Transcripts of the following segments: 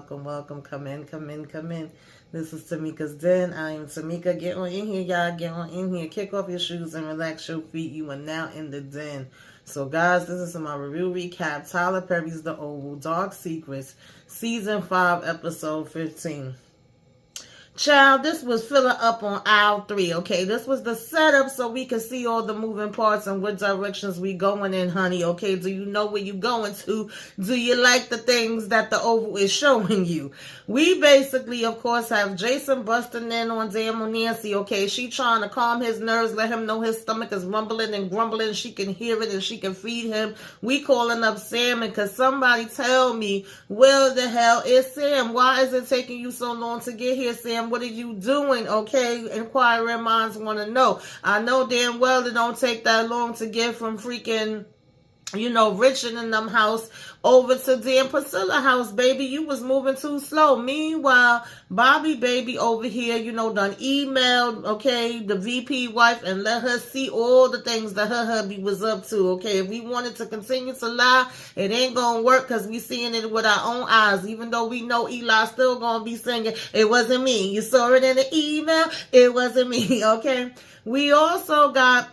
welcome, welcome. Come in, come in, come in. This is Tamika's Den. I am Tamika. Get on in here, y'all. Get on in here. Kick off your shoes and relax your feet. You are now in the den. So, guys, this is my review recap. Tyler Perry's The Oval, Dark Secrets, Season 5, Episode 15. Child, this was filling up on aisle 3, okay? This was the setup so we could see all the moving parts and what directions we going in, honey, okay? Do you know where you going to? Do you like the things that the Oval is showing you? We basically, of course, have Jason busting in on damn Nancy, okay? She trying to calm his nerves, let him know his stomach is rumbling and grumbling. She can hear it and she can feed him. We calling up Sam, and cause somebody tell me, where the hell is Sam? Why is it taking you so long to get here, Sam? What are you doing? Okay, inquiring minds want to know. I know damn well it don't take that long to get from freaking, Richard and them house over to damn Priscilla house, baby. You was moving too slow. Meanwhile, Bobby baby over here, done emailed, okay, the VP wife and let her see all the things that her hubby was up to, okay? If we wanted to continue to lie, it ain't gonna work because we seeing it with our own eyes, even though we know Eli's still gonna be singing, it wasn't me. You saw it in the email, it wasn't me, okay? We also got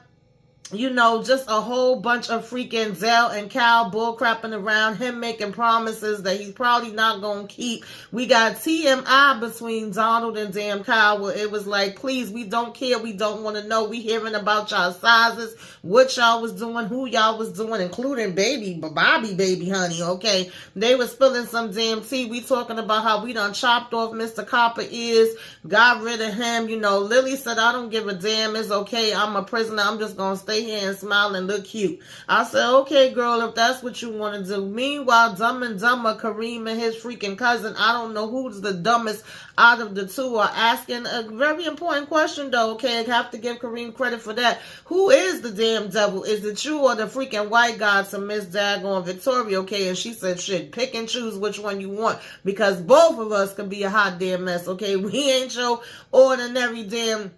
just a whole bunch of freaking Zell and Cal bullcrapping around, him making promises that he's probably not going to keep. We got TMI between Donald and damn Kyle, where it was like, please, we don't care. We don't want to know. We hearing about y'all sizes, what y'all was doing, who y'all was doing, including Bobby baby, honey, okay? They was spilling some damn tea. We talking about how we done chopped off Mr. Copper ears, got rid of him. Lily said, I don't give a damn. It's okay. I'm a prisoner. I'm just going to stay here and smile and look cute. I said, okay, girl, if that's what you want to do. Meanwhile, Dumb and Dumber, Kareem and his freaking cousin, I don't know who's the dumbest out of the two, are asking a very important question, though, okay? I have to give Kareem credit for that. Who is the damn devil? Is it you or the freaking white guy to Miss Daggone Victoria, okay? And she said, shit, pick and choose which one you want, because both of us can be a hot damn mess, okay? We ain't your ordinary damn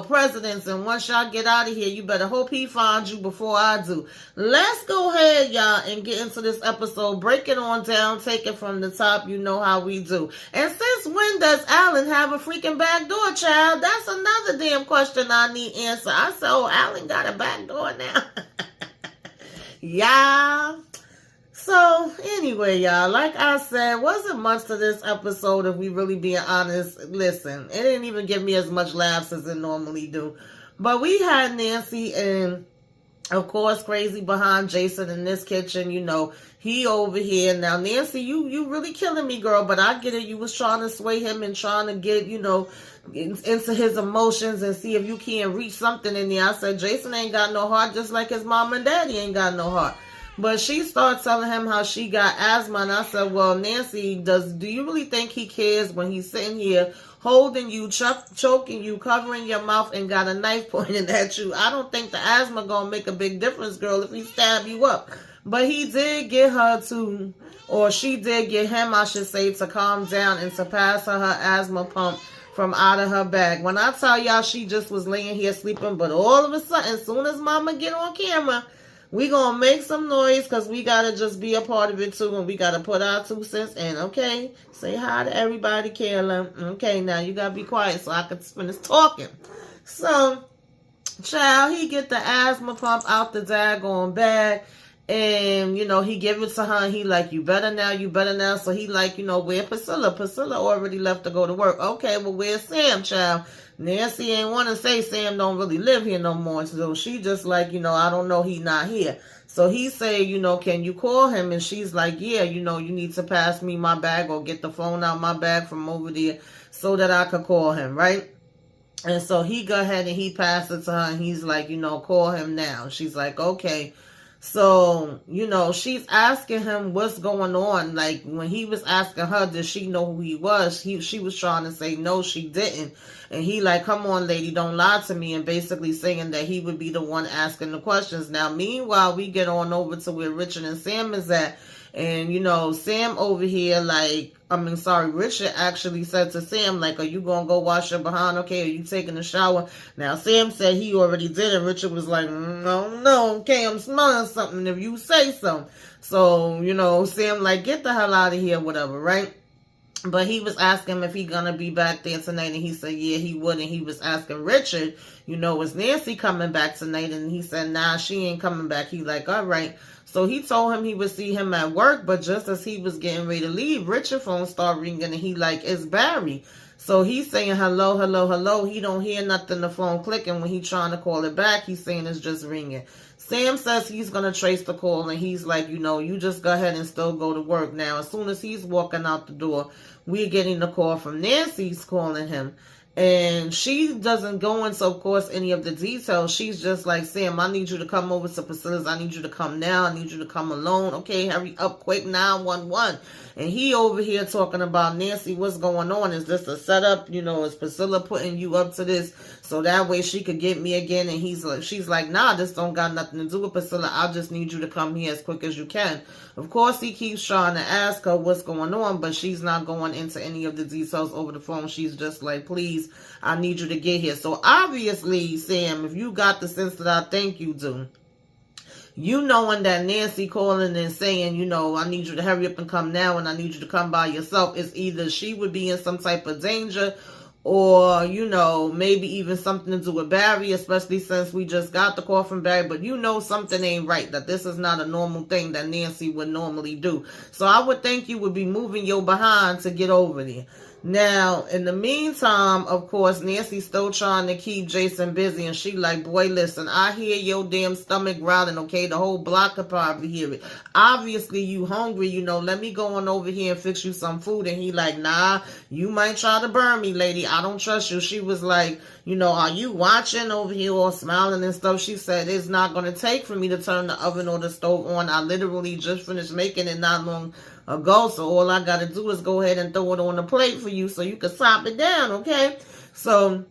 presidents, and once y'all get out of here, you better hope he finds you before I do. Let's go ahead, y'all, and get into this episode. Break it on down, take it from the top. You know how we do. And since when does Alan have a freaking back door, child? That's another damn question I need answer. I said, oh, Alan got a back door now. Yeah. So, anyway, y'all, like I said, wasn't much to this episode if we really being honest. Listen, it didn't even give me as much laughs as it normally do. But we had Nancy and, of course, Crazy behind Jason in this kitchen, he over here. Now, Nancy, you really killing me, girl, but I get it. You was trying to sway him and trying to get, into his emotions and see if you can reach something in there. I said, Jason ain't got no heart, just like his mom and daddy ain't got no heart. But she started telling him how she got asthma, and I said, well, Nancy, do you really think he cares when he's sitting here holding you, choking you, covering your mouth, and got a knife pointed at you? I don't think the asthma gonna make a big difference, girl, if he stab you up. But he did get her to, or she did get him, I should say, to calm down and to pass her asthma pump from out of her bag. When I tell y'all, she just was laying here sleeping, but all of a sudden, as soon as mama get on camera, we gonna make some noise because we gotta just be a part of it too, and we gotta put our 2 cents in, okay? Say hi to everybody, Kayla. Okay, now you gotta be quiet so I can finish talking. So, child, he get the asthma pump out the daggone bag, and, he give it to her, and he like, you better now. So he like, where Priscilla? Priscilla already left to go to work. Okay, well, where's Sam, child? Nancy ain't want to say Sam don't really live here no more. So she just like, I don't know, he not here. So he say, can you call him? And she's like, yeah, you need to pass me my bag or get the phone out my bag from over there so that I could call him, right? And so he go ahead and he passed it to her, and he's like, call him now. She's like, okay. So, she's asking him what's going on. Like, when he was asking her, did she know who he was? She was trying to say, no, she didn't. And he like, come on, lady, don't lie to me. And basically saying that he would be the one asking the questions. Now, meanwhile, we get on over to where Richard and Sam is at. And, Sam over here, Richard actually said to Sam, like, are you going to go wash your behind? Okay, are you taking a shower? Now, Sam said he already did, and Richard was like, no, okay, I'm smelling something if you say so. So, Sam, like, get the hell out of here, whatever, right? But he was asking him if he gonna be back there tonight, and he said yeah he would. And he was asking Richard, is Nancy coming back tonight? And he said nah, she ain't coming back. He like, all right. So he told him he would see him at work, but just as he was getting ready to leave, Richard's phone started ringing, and he like, it's Barry. So he's saying hello, hello, hello. He don't hear nothing, the phone clicking. When he's trying to call it back, he's saying it's just ringing. Sam says he's going to trace the call, and he's like, you just go ahead and still go to work. Now, as soon as he's walking out the door, we're getting the call from Nancy's calling him. And she doesn't go into, of course, any of the details. She's just like, Sam, I need you to come over to Priscilla's. I need you to come now. I need you to come alone. Okay, hurry up quick, 911. And he over here talking about, Nancy, what's going on? Is this a setup? Is Priscilla putting you up to this so that way she could get me again? And she's like, nah, this don't got nothing to do with Priscilla. I just need you to come here as quick as you can. Of course, he keeps trying to ask her what's going on, but she's not going into any of the details over the phone. She's just like, please, I need you to get here. So obviously, Sam, if you got the sense that I think you do, knowing that Nancy calling and saying, I need you to hurry up and come now, and I need you to come by yourself, is either she would be in some type of danger, or, maybe even something to do with Barry, especially since we just got the call from Barry. But something ain't right, that this is not a normal thing that Nancy would normally do. So I would think you would be moving your behind to get over there. Now, in the meantime, of course, Nancy's still trying to keep Jason busy, and she like, boy, listen, I hear your damn stomach growling, okay? The whole block could probably hear it. Obviously, you hungry, let me go on over here and fix you some food. And he like, nah, you might try to burn me, lady. I don't trust you. She was like, are you watching over here all smiling and stuff? She said, it's not going to take for me to turn the oven or the stove on. I literally just finished making it not long ago, so all I gotta do is go ahead and throw it on the plate for you so you can sop it down, okay? So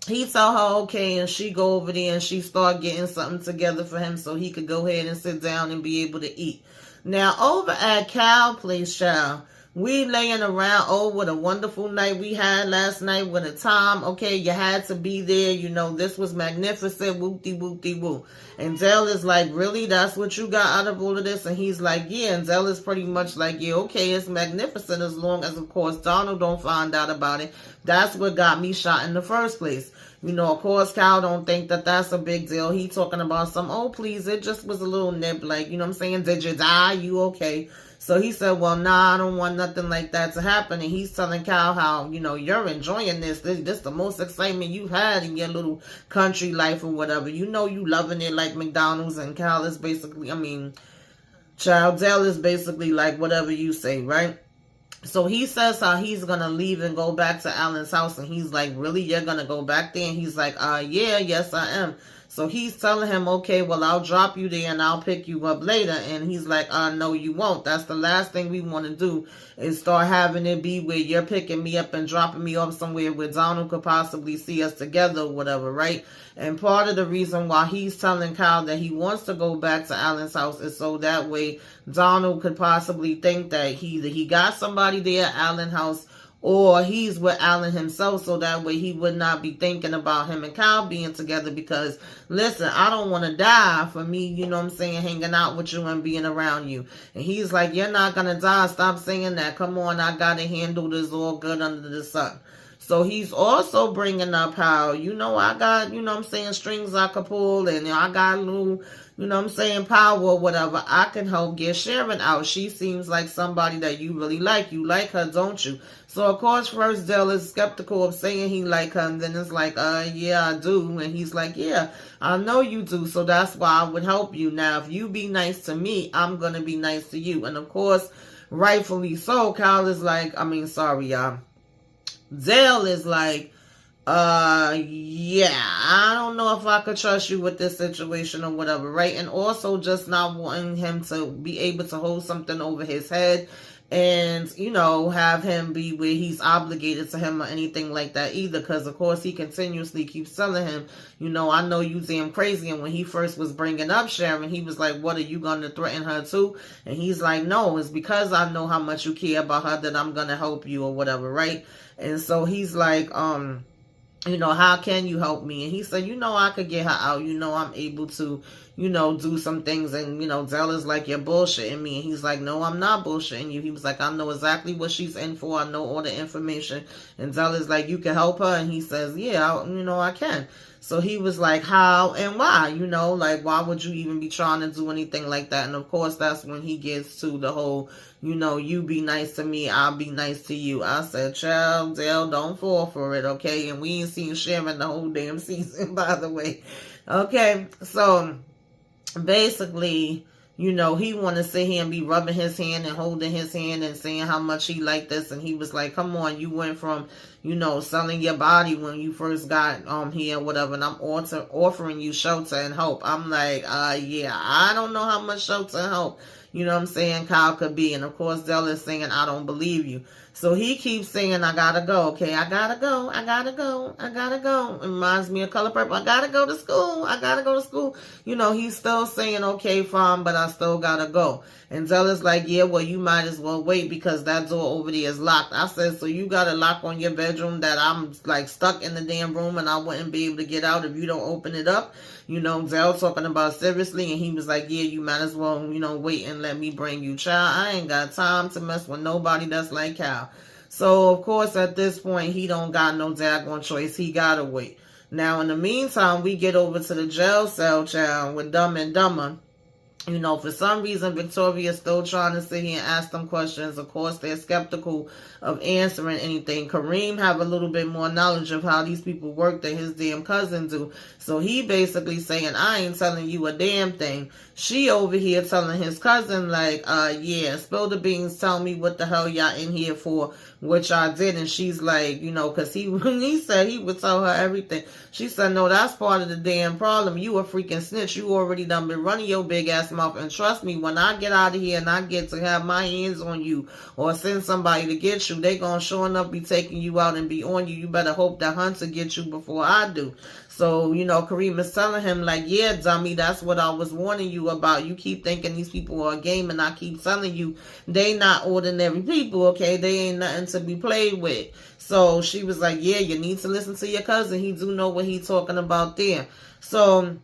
he tell her okay, and she go over there and she start getting something together for him so he could go ahead and sit down and be able to eat. Now over at Cal Place, child, we laying around, what a wonderful night we had last night with a time. Okay, you had to be there. This was magnificent. Whoop-de-whoop-de-whoop. And Dell is like, really? That's what you got out of all of this? And he's like, yeah. And Dell is pretty much like, yeah, okay, it's magnificent as long as, of course, Donald don't find out about it. That's what got me shot in the first place. Of course, Cal don't think that that's a big deal. He talking about please, it just was a little nip. Like, what I'm saying? Did you die? You okay? So he said, well, nah, I don't want nothing like that to happen. And he's telling Cal how, you're enjoying this. This the most excitement you've had in your little country life or whatever. You loving it like McDonald's. And Cal is basically, Child Dell is basically like whatever you say, right? So he says how he's going to leave and go back to Alan's house. And he's like, really? You're going to go back there? And he's like, yeah, yes, I am. So he's telling him, okay, well, I'll drop you there and I'll pick you up later. And he's like, no, you won't. That's the last thing we want to do, is start having it be where you're picking me up and dropping me off somewhere where Donald could possibly see us together or whatever, right? And part of the reason why he's telling Kyle that he wants to go back to Alan's house is so that way Donald could possibly think that he got somebody there at Alan's house, or he's with Alan himself, so that way he would not be thinking about him and Kyle being together. Because, listen, I don't want to die for me, hanging out with you and being around you. And he's like, you're not going to die. Stop saying that. Come on, I got to handle this all good under the sun. So he's also bringing up how, I got, strings I could pull, and I got a little, power or whatever. I can help get Sharon out. She seems like somebody that you really like. You like her, don't you? So, of course, first Dell is skeptical of saying he like her, and then it's like, yeah, I do. And he's like, yeah, I know you do, so that's why I would help you. Now, if you be nice to me, I'm going to be nice to you. And, of course, rightfully so, Kyle is like, sorry, y'all. Dale is like, yeah, I don't know if I could trust you with this situation or whatever, right? And also just not wanting him to be able to hold something over his head and, have him be where he's obligated to him or anything like that either. Because, of course, he continuously keeps telling him, I know you damn crazy. And when he first was bringing up Sharon, he was like, what, are you going to threaten her too? And he's like, no, it's because I know how much you care about her that I'm going to help you or whatever, right? And so he's like, how can you help me? And he said, I could get her out. I'm able to, do some things. And, Zella's like, you're bullshitting me. And he's like, no, I'm not bullshitting you. He was like, I know exactly what she's in for. I know all the information. And Zella's like, you can help her? And he says, yeah, I can. So he was like, how and why? Like, why would you even be trying to do anything like that? And of course, that's when he gets to the whole, you be nice to me, I'll be nice to you. I said, child, Dale, don't fall for it, okay? And we ain't seen Sharon the whole damn season, by the way. Okay, so basically, he want to sit here and be rubbing his hand and holding his hand and saying how much he liked this. And he was like, come on, you went from, selling your body when you first got here, whatever, and I'm offering you shelter and hope. I'm like, yeah, I don't know how much shelter and hope, Kyle could be. And of course, Dell is saying, I don't believe you. So he keeps saying, I gotta go, okay, I gotta go. It reminds me of Color Purple. I gotta go to school. He's still saying, okay, fine, but I still gotta go. And Zella's like, yeah, well, you might as well wait because that door over there is locked. I said, so you got a lock on your bedroom that I'm like stuck in the damn room and I wouldn't be able to get out if you don't open it up? Zell talking about seriously, and he was like, yeah, you might as well, wait and let me bring you. Child, I ain't got time to mess with nobody that's like Cal. So, of course, at this point, he don't got no daggone choice. He gotta wait. Now, in the meantime, we get over to the jail cell, child, with Dumb and Dumber. For some reason, Victoria's still trying to sit here and ask them questions. Of course, they're skeptical of answering anything. Kareem have a little bit more knowledge of how these people work than his damn cousin do. So he basically saying, I ain't telling you a damn thing. She over here telling his cousin, like, yeah, spill the beans, tell me what the hell y'all in here for, which I did. And she's like, because he said he would tell her everything. She said, no, that's part of the damn problem. You a freaking snitch. You already done been running your big ass mouth. And trust me, when I get out of here and I get to have my hands on you or send somebody to get you, they gonna sure enough be taking you out and be on you. You better hope that Hunter gets you before I do. So, Kareem is telling him, like, yeah, dummy, that's what I was warning you about. You keep thinking these people are a game, and I keep telling you they not ordinary people, okay? They ain't nothing to be played with. So she was like, yeah, you need to listen to your cousin. He do know what he talking about there. So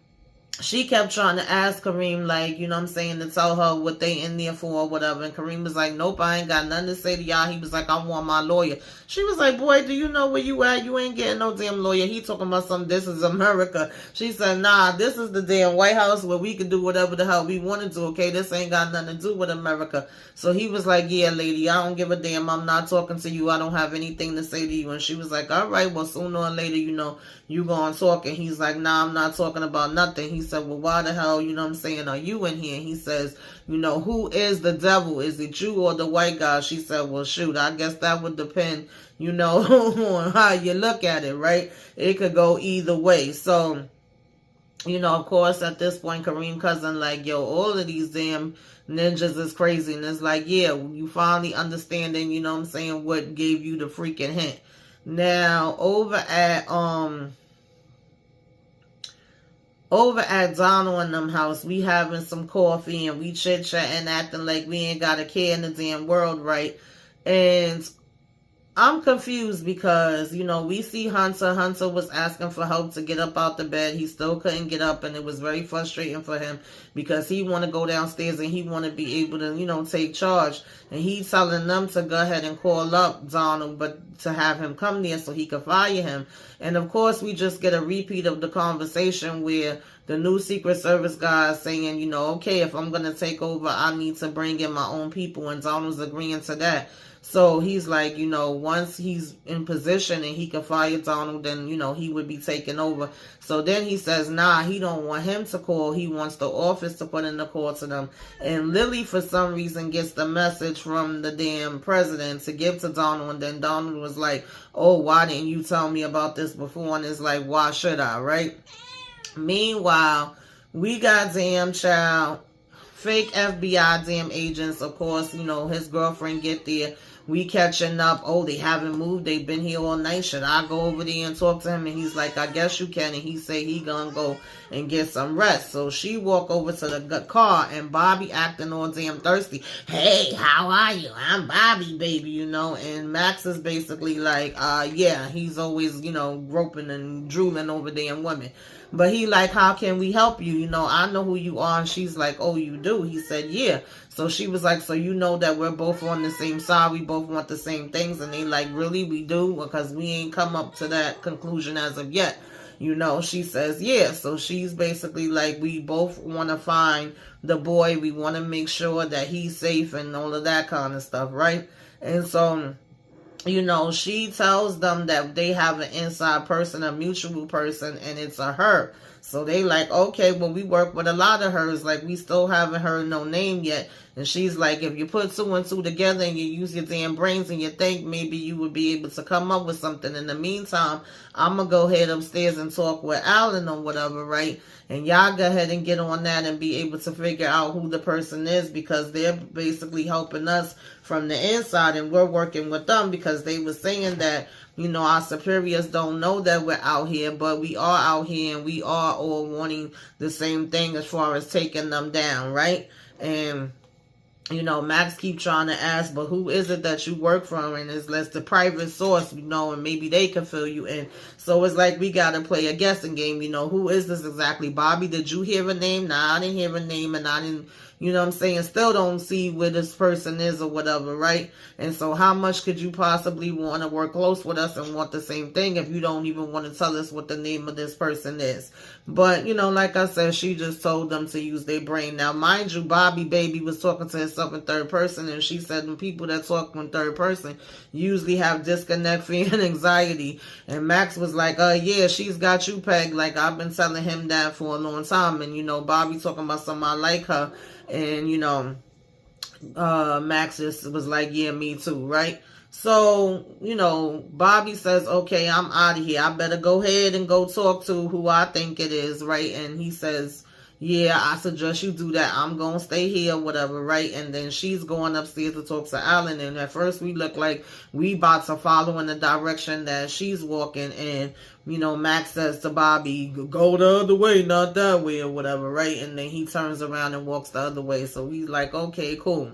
she kept trying to ask Kareem, like, to tell her what they in there for or whatever. And Kareem was like, nope, I ain't got nothing to say to y'all. He was like, I want my lawyer. She was like, boy, do you know where you at? You ain't getting no damn lawyer. He talking about something, this is America. She said, nah, this is the damn White House where we can do whatever the hell we want to do, okay? This ain't got nothing to do with America. So he was like, yeah, lady, I don't give a damn. I'm not talking to you. I don't have anything to say to you. And she was like, all right, well, sooner or later, you gonna talk. And he's like, nah, I'm not talking about nothing. He said, well, why the hell, are you in here? And he says, who is the devil? Is it you or the white guy? She said, well, shoot, I guess that would depend, on how you look at it, right? It could go either way. So, of course, at this point, Kareem cousin like, yo, all of these damn ninjas is crazy. And it's like, yeah, you finally understanding, what gave you the freaking hint. Now, over at Donald and them house, we having some coffee and we chit-chatting, acting like we ain't got a care in the damn world, right? And I'm confused because, we see Hunter. Hunter was asking for help to get up out the bed. He still couldn't get up, and it was very frustrating for him because he want to go downstairs and he want to be able to, take charge. And he's telling them to go ahead and call up Donald, but to have him come there so he could fire him. And, of course, we just get a repeat of the conversation where the new Secret Service guy is saying, okay, if I'm going to take over, I need to bring in my own people, and Donald's agreeing to that. So he's like, once he's in position and he can fire Donald, then, he would be taking over. So then he says, nah, he don't want him to call. He wants the office to put in the call to them. And Lily, for some reason, gets the message from the damn president to give to Donald. And then Donald was like, oh, why didn't you tell me about this before? And it's like, why should I, right? Meanwhile, we got damn child, fake FBI damn agents. Of course, his girlfriend get there we catching up. Oh, they haven't moved. They've been here all night. Should I go over there and talk to him? And he's like, I guess you can. And he say he gonna go and get some rest. So she walk over to the car, and Bobby acting all damn thirsty. Hey, how are you? I'm Bobby, baby, you know. And Max is basically like, yeah, he's always, you know, groping and drooling over damn women. But he like, how can we help you? You know, I know who you are. And she's like, oh, you do? He said, yeah. So she was like, so you know that we're both on the same side. We both want the same things. And they like, really? We do? Because we ain't come up to that conclusion as of yet. You know, she says, yeah. So she's basically like, we both want to find the boy. We want to make sure that he's safe and all of that kind of stuff, right? And so, you know, she tells them that they have an inside person, a mutual person, and it's a her. So they like, okay, well, we work with a lot of hers. Like, we still haven't heard no name yet. And she's like, if you put 2 and 2 together and you use your damn brains and you think, maybe you would be able to come up with something. In the meantime, I'm going to go ahead upstairs and talk with Alan or whatever, right? And y'all go ahead and get on that and be able to figure out who the person is, because they're basically helping us from the inside, and we're working with them because they were saying that, you know, our superiors don't know that we're out here, but we are out here, and we are all wanting the same thing as far as taking them down, right? And, you know, Max keep trying to ask, but who is it that you work from? And it's less the private source, you know, and maybe they can fill you in. So it's like we got to play a guessing game, you know, who is this exactly? Bobby, did you hear a name? Nah, I didn't hear a name, and I didn't, you know what I'm saying, still don't see where this person is or whatever, right? And so how much could you possibly want to work close with us and want the same thing if you don't even want to tell us what the name of this person is? But, you know, like I said, she just told them to use their brain. Now, mind you, Bobby baby was talking to herself in third person, and she said when people that talk in third person usually have disconnect, fear, and anxiety. And Max was like, yeah, she's got you pegged. Like, I've been telling him that for a long time. And, you know, Bobby talking about somebody like her. And, you know, Max just was like, yeah, me too, right? So, you know, Bobby says, okay, I'm out of here. I better go ahead and go talk to who I think it is, right? And he says, yeah, I suggest you do that. I'm going to stay here, whatever, right? And then she's going upstairs to talk to Alan. And at first we look like we about to follow in the direction that she's walking. And, you know, Max says to Bobby, go the other way, not that way or whatever, right? And then he turns around and walks the other way. So he's like, okay, cool.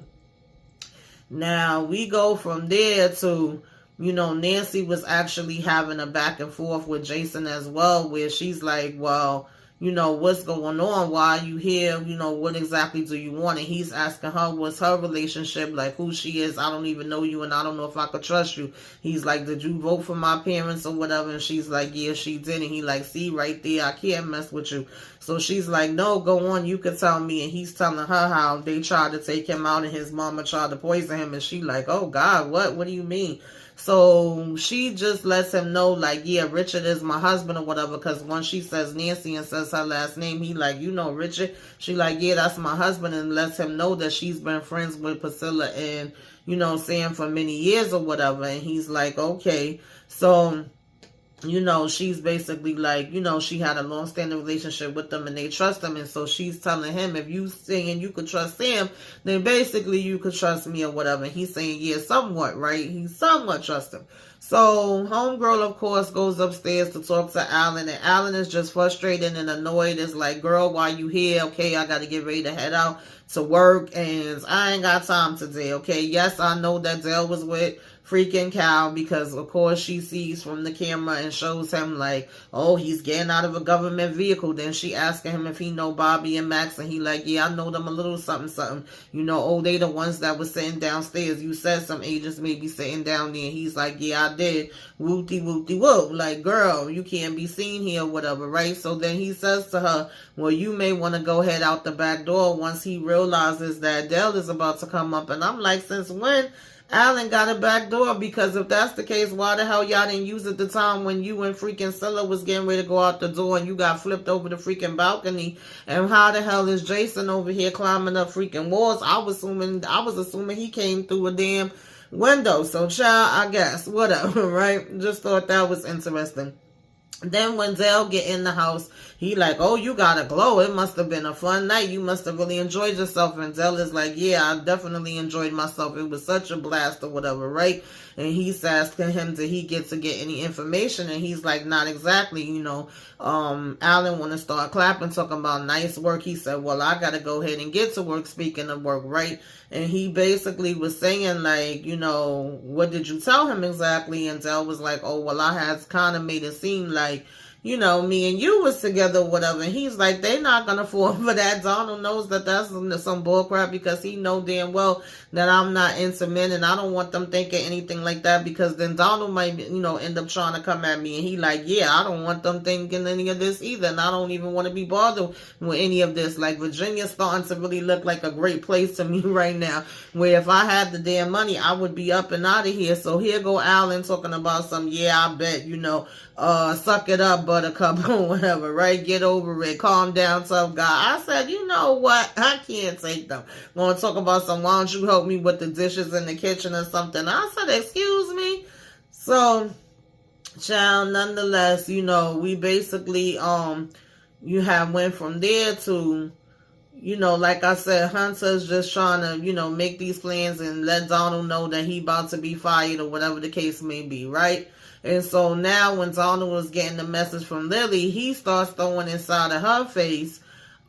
Now we go from there to, you know, Nancy was actually having a back and forth with Jason as well, where she's like, well, you know, what's going on? Why are you here? You know, what exactly do you want? And he's asking her, what's her relationship, like who she is. I don't even know you, and I don't know if I could trust you. He's like, did you vote for my parents or whatever? And she's like, yeah, she did. And he like, see right there, I can't mess with you. So she's like, no, go on, you can tell me. And he's telling her how they tried to take him out and his mama tried to poison him. And she like, oh God, what do you mean? So she just lets him know, like, yeah, Richard is my husband or whatever, because once she says Nancy and says her last name, he like, you know, Richard? She like, yeah, that's my husband, and lets him know that she's been friends with Priscilla and, you know, Sam for many years or whatever. And he's like, okay. So, you know, she's basically like, you know, she had a long-standing relationship with them and they trust them. And so she's telling him, if you saying you could trust Sam, then basically you could trust me or whatever. And he's saying, yeah, somewhat, right? He somewhat trusts him. So homegirl, of course, goes upstairs to talk to Alan. And Alan is just frustrated and annoyed. It's like, girl, why you here? Okay, I got to get ready to head out to work. And I ain't got time today, okay? Yes, I know that Dale was with freaking Cal, because of course she sees from the camera and shows him like, oh, he's getting out of a government vehicle. Then she asking him if he know Bobby and Max, and he like, yeah, I know them a little something. You know, oh, they the ones that was sitting downstairs. You said some agents may be sitting down there. And he's like, yeah, I did. Whoopty whoopty whoop. Like, girl, you can't be seen here or whatever, right? So then he says to her, well, you may want to go head out the back door once he realizes that Dell is about to come up. And I'm like, since when Alan got a back door? Because if that's the case, why the hell y'all didn't use it the time when you and freaking Scylla was getting ready to go out the door and you got flipped over the freaking balcony? And how the hell is Jason over here climbing up freaking walls? I was assuming he came through a damn window. So child, I guess, whatever, right? Just thought that was interesting. Then when Zell get in the house, he like, oh, you got a glow. It must have been a fun night. You must have really enjoyed yourself. And Zell is like, yeah, I definitely enjoyed myself. It was such a blast or whatever, right? And he's asking him, did he get to get any information? And he's like, not exactly, Alan want to start clapping, talking about nice work. He said, well, I got to go ahead and get to work, speaking of work, right? And he basically was saying, like, what did you tell him exactly? And Zell was like, oh, well, I had kind of made it seem like, me and you was together or whatever. And he's like, they not going to fall for that. Donald knows that that's some bullcrap because he know damn well that I'm not into men and I don't want them thinking anything like that because then Donald might, end up trying to come at me. And he like, yeah, I don't want them thinking any of this either. And I don't even want to be bothered with any of this. Like, Virginia's starting to really look like a great place to me right now, where if I had the damn money, I would be up and out of here. So here go Alan talking about some, yeah, I bet, suck it up, buttercup, or whatever, right? Get over it. Calm down, tough guy. I said, you know what? I can't take them. Want to talk about some, why don't you help me with the dishes in the kitchen or something? I said, excuse me? So, child, nonetheless, we basically, went from there to, like I said, Hunter's just trying to, make these plans and let Donald know that he about to be fired or whatever the case may be, right? And so now when Donald was getting the message from Lily, he starts throwing inside of her face,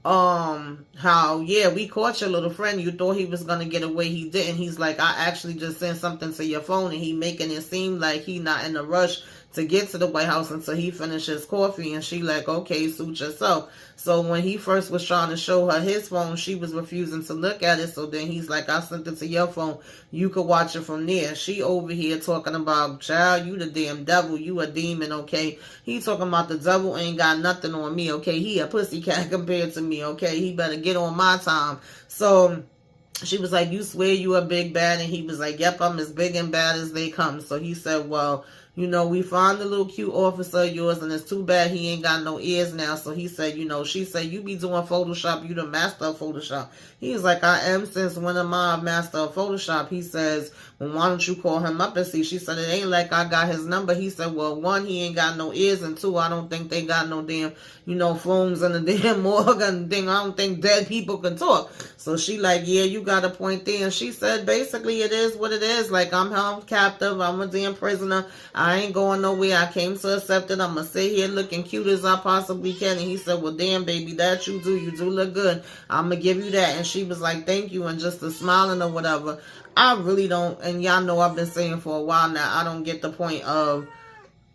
how, yeah, we caught your little friend. You thought he was going to get away. He didn't. He's like, I actually just sent something to your phone, and he making it seem like he not in a rush to get to the White House until he finishes coffee. And she like, okay, suit yourself. So when he first was trying to show her his phone, she was refusing to look at it. So then he's like, I sent it to your phone. You could watch it from there. She over here talking about, child, you the damn devil. You a demon, okay? He talking about the devil ain't got nothing on me, okay? He a pussycat compared to me, okay? He better get on my time. So she was like, you swear you a big bad? And he was like, yep, I'm as big and bad as they come. So he said, well, we found the little cute officer of yours, and it's too bad he ain't got no ears now. So he said, she said, you be doing Photoshop, you the master of Photoshop. He's like, I am, since when am I a master of Photoshop? He says, well, why don't you call him up and see? She said, it ain't like I got his number. He said, well, one, he ain't got no ears, and two, I don't think they got no damn, phones in the damn morgue and thing. I don't think dead people can talk. So she like, yeah, you got a point there. And she said, basically, it is what it is. Like, I'm held captive. I'm a damn prisoner. I ain't going nowhere. I came to accept it. I'm going to sit here looking cute as I possibly can. And he said, well, damn, baby, that you do. You do look good. I'm going to give you that. And she was like, thank you. And just a smiling or whatever. I really don't, and y'all know I've been saying for a while now, I don't get the point of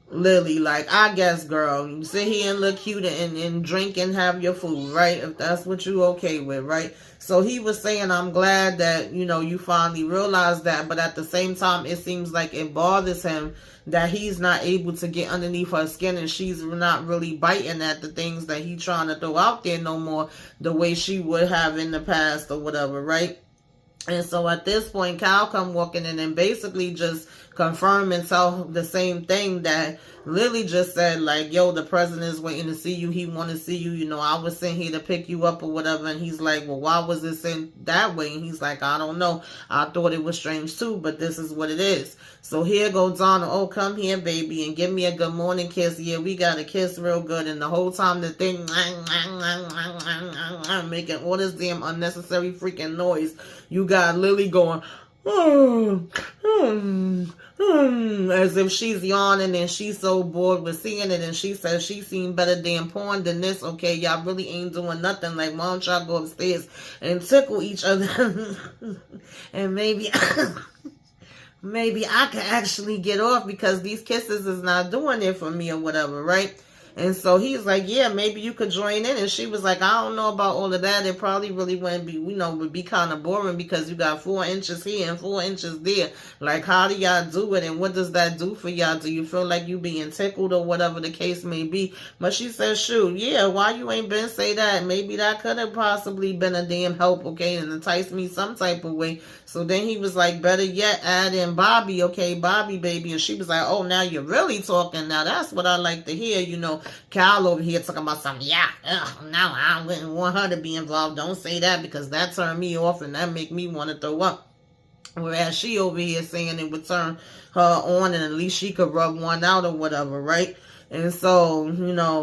Lily. Like, I guess, girl, you sit here and look cute and drink and have your food, right? If that's what you okay with, right? So he was saying, I'm glad that, you finally realized that, but at the same time, it seems like it bothers him that he's not able to get underneath her skin and she's not really biting at the things that he's trying to throw out there no more the way she would have in the past or whatever, right? And so at this point, Kyle come walking in and basically just confirm and tell the same thing that Lily just said, like, yo, the president is waiting to see you. He want to see you. I was sent here to pick you up or whatever. And he's like, well, why was it sent that way? And he's like, I don't know. I thought it was strange too, but this is what it is. So here goes Donald. Oh, come here, baby, and give me a good morning kiss. Yeah, we got to kiss real good. And the whole time the thing making all this damn unnecessary freaking noise. You got Lily going, as if she's yawning and she's so bored with seeing it. And she says she seen better damn porn than this. Okay, y'all really ain't doing nothing. Like, why don't y'all go upstairs and tickle each other? And maybe I could actually get off because these kisses is not doing it for me or whatever, right? And so he's like, yeah, maybe you could join in. And she was like, I don't know about all of that. It probably really wouldn't be, would be kind of boring because you got 4 inches here and 4 inches there. Like, how do y'all do it? And what does that do for y'all? Do you feel like you being tickled or whatever the case may be? But she says, shoot, yeah, why you ain't been say that? Maybe that could have possibly been a damn help, okay, and entice me some type of way. So then he was like, better yet, add in Bobby, okay, Bobby, baby. And she was like, oh, now you're really talking. Now that's what I like to hear, Cal over here talking about something. Yeah, now I wouldn't want her to be involved. Don't say that because that turned me off and that make me want to throw up. Whereas she over here saying it would turn her on and at least she could rub one out or whatever, right? And so,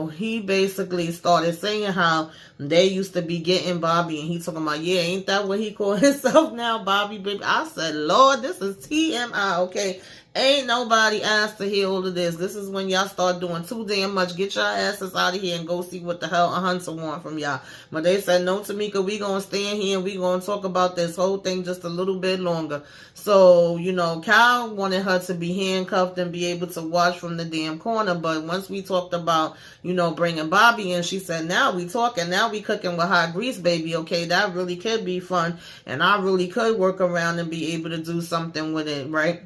he basically started saying how they used to be getting Bobby, and he talking about, yeah, ain't that what he called himself now, Bobby, baby? I said, Lord, this is TMI, okay? Ain't nobody asked to hear all of this. This is when y'all start doing too damn much. Get your asses out of here and go see what the hell a hunter want from y'all. But they said, no, Tamika, we gonna stand here and we gonna talk about this whole thing just a little bit longer. So, Kyle wanted her to be handcuffed and be able to watch from the damn corner. But once we talked about, bringing Bobby in, she said, now we talking, now we cooking with hot grease, baby. Okay, that really could be fun. And I really could work around and be able to do something with it, right?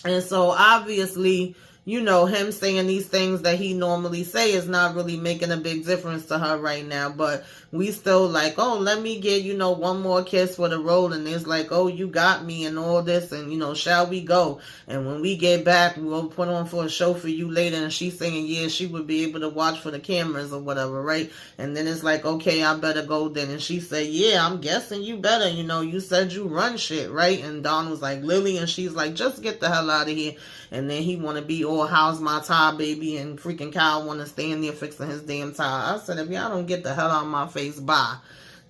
And so obviously, him saying these things that he normally say is not really making a big difference to her right now. But we still like, oh, let me get, one more kiss for the road. And it's like, oh, you got me and all this. And, shall we go? And when we get back, we'll put on for a show for you later. And she's saying, yeah, she would be able to watch for the cameras or whatever, right? And then it's like, okay, I better go then. And she said, yeah, I'm guessing you better. You said you run shit, right? And Dawn was like, Lily. And she's like, just get the hell out of here. And then he want to be all, how's my tie, baby? And freaking Kyle want to stand there fixing his damn tie. I said, if y'all don't get the hell out of my face, bye.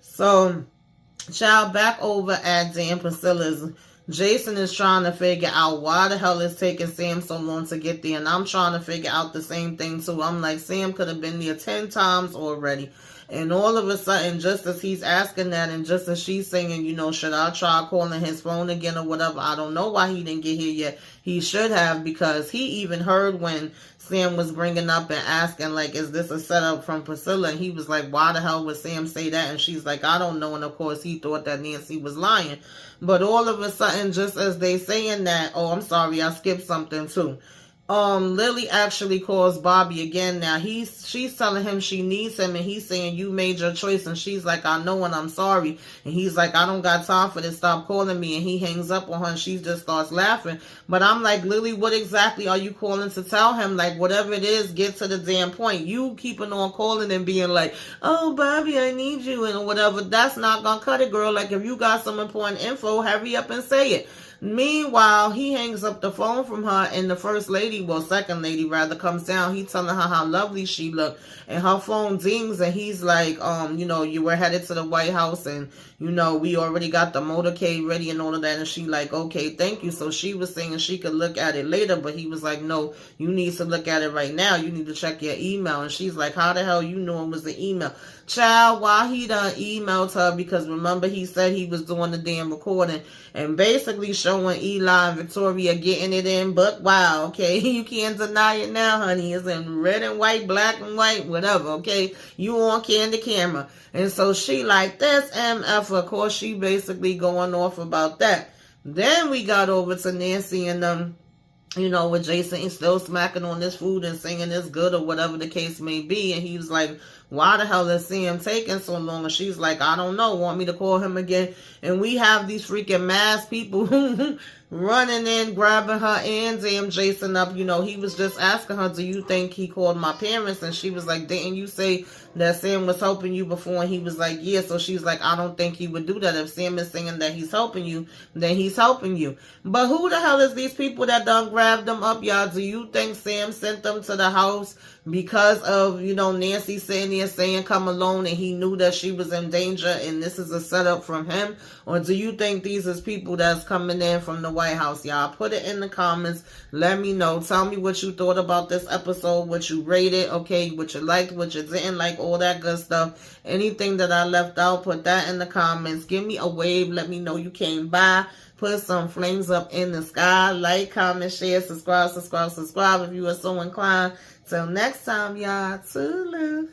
So, child, back over at Dan Priscilla's, Jason is trying to figure out why the hell it's taking Sam so long to get there. And I'm trying to figure out the same thing too. I'm like, Sam could have been there 10 times already. And all of a sudden, just as he's asking that and just as she's saying, should I try calling his phone again or whatever, I don't know why he didn't get here yet. He should have, because he even heard when Sam was bringing up and asking, like, is this a setup from Priscilla? And he was like, why the hell would Sam say that? And she's like, I don't know. And of course, he thought that Nancy was lying. But all of a sudden, just as they saying that, oh, I'm sorry, I skipped something too. Lily actually calls Bobby again now. She's telling him she needs him, and he's saying, you made your choice. And she's like, I know, and I'm sorry. And he's like, I don't got time for this. Stop calling me. And he hangs up on her, and she just starts laughing. But I'm like, Lily, what exactly are you calling to tell him? Like, whatever it is, get to the damn point. You keeping on calling and being like, oh, Bobby, I need you, and whatever. That's not gonna cut it, girl. Like, if you got some important info, hurry up and say it. Meanwhile, he hangs up the phone from her, and the first lady, well, second lady rather, comes down. He's telling her how lovely she looked, and her phone dings, and he's like, you were headed to the White House, and, we already got the motorcade ready and all of that. And she like, okay, thank you. So she was saying she could look at it later, but he was like, no, you need to look at it right now. You need to check your email. And she's like, how the hell you knew it was the email? Child, why he done emailed her? Because remember, he said he was doing the damn recording and basically showing Eli and Victoria getting it in. But wow, okay, you can't deny it now, honey. It's in red and white, black and white, whatever, okay? You on the camera. And so she like, that's MF. Of course, she basically going off about that. Then we got over to Nancy and with Jason still smacking on this food and saying it's good or whatever the case may be. And he was like, why the hell is Sam taking so long? And she's like, I don't know. Want me to call him again? And we have these freaking masked people running in, grabbing her and damn Jason up. He was just asking her, do you think he called my parents? And she was like, didn't you say that Sam was helping you before? And he was like, yeah. So she's like, I don't think he would do that. If Sam is saying that he's helping you, then he's helping you. But who the hell is these people that done grabbed them up, y'all? Do you think Sam sent them to the house because of, Nancy sitting there saying come alone, and he knew that she was in danger and this is a setup from him? Or do you think these is people that's coming in from the White House, y'all? Put it in the comments. Let me know. Tell me what you thought about this episode, what you rated, okay, what you liked, what you didn't like, all that good stuff. Anything that I left out, put that in the comments. Give me a wave. Let me know you came by. Put some flames up in the sky. Like, comment, share, subscribe if you are so inclined. Till next time, y'all. Toodaloo.